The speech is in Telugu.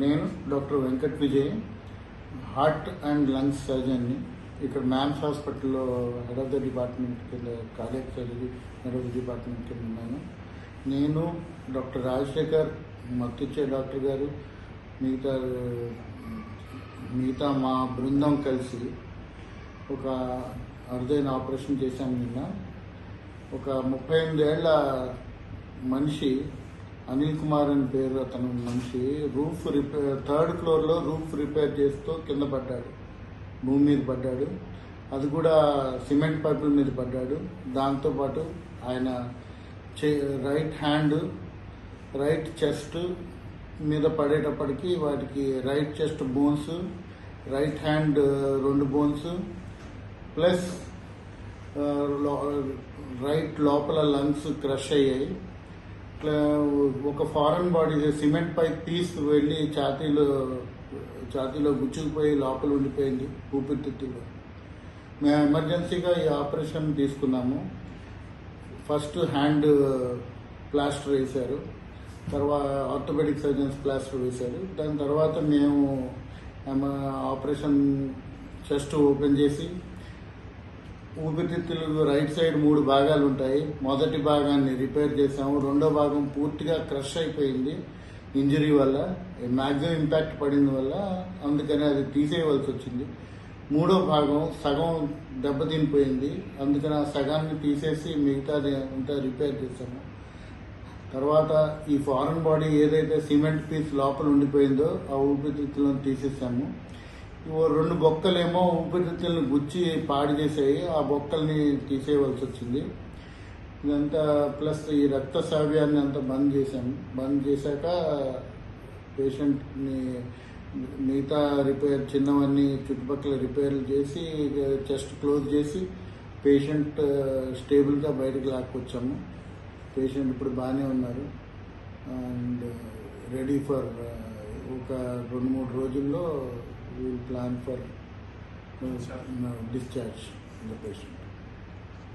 నేను doctor Venkat Vijay, heart and lungs సర్జన్ని. ఇక్కడ మ్యామ్స్ హాస్పిటల్లో హెడ్ ఆఫ్ ద డిపార్ట్మెంట్ కింద, cardiac surgery head of the department కింద ఉన్నాను. నేను డాక్టర్ రాజశేఖర్, మత్తిచ్చే డాక్టర్ గారు, మిగతా మా బృందం కలిసి ఒక అరుదైన ఆపరేషన్ చేశాము నిన్న. ఒక 38 ఏళ్ల మనిషి, అనిల్ కుమార్ అని పేరు అతను మనిషి, రూఫ్ రిపేర్, 3rd ఫ్లోర్లో రూఫ్ రిపేర్ చేస్తూ కింద పడ్డాడు, భూమి మీద పడ్డాడు. అది కూడా సిమెంట్ పైపుల మీద పడ్డాడు. దాంతోపాటు ఆయన రైట్ హ్యాండ్, రైట్ చెస్ట్ మీద పడేటప్పటికి వాటికి right chest bones, right hand 2 bones plus right లోపల లంగ్స్ క్రష్ అయ్యాయి. ఒక foreign body cement pipe piece వెళ్ళి ఛాతీలో గుచ్చుకుపోయి లోపల ఉండిపోయింది ఊపిరితిత్తుల్లో. మేము ఎమర్జెన్సీగా ఈ ఆపరేషన్ తీసుకున్నాము. ఫస్ట్ హ్యాండ్ ప్లాస్టర్ వేశారు, తర్వాత ఆర్థోపెడిక్ సర్జన్స్ ప్లాస్టర్ వేశారు. దాని తర్వాత మేము ఆపరేషన్ చెస్ట్ ఓపెన్ చేసి, ఊపిరితిత్తులు రైట్ సైడ్ 3 భాగాలు ఉంటాయి. మొదటి భాగాన్ని రిపేర్ చేసాము. రెండో భాగం పూర్తిగా క్రష్ అయిపోయింది ఇంజరీ వల్ల, మ్యాక్సిమం ఇంపాక్ట్ పడింది వల్ల, అందుకని అది తీసేయవలసి వచ్చింది. మూడో భాగం సగం దెబ్బతినిపోయింది, అందుకని ఆ సగాన్ని తీసేసి మిగతాది అంతా రిపేర్ చేసాము. తర్వాత ఈ ఫారెన్ బాడీ ఏదైతే సిమెంట్ పీస్ లోపల ఉండిపోయిందో ఆ ఊపిరితిత్తులను తీసేసాము. 2 బొక్కలేమో ఊపిరితిత్తులను గుచ్చి పాడు చేసాయి, ఆ బొక్కల్ని తీసేయవలసి వచ్చింది. ఇదంతా ప్లస్ ఈ రక్తస్రావ్యాన్ని అంతా బంద్ చేశాము. బంద్ చేశాక పేషెంట్ని మిగతా రిపేర్ చిన్నవన్నీ చుట్టుపక్కల రిపేర్లు చేసి చెస్ట్ క్లోజ్ చేసి పేషెంట్ స్టేబుల్గా బయటకు లాక్కొచ్చాము. పేషెంట్ ఇప్పుడు బాగానే ఉన్నారు అండ్ రెడీ ఫర్ ఒక 2-3 రోజుల్లో we will plan for discharge the patient.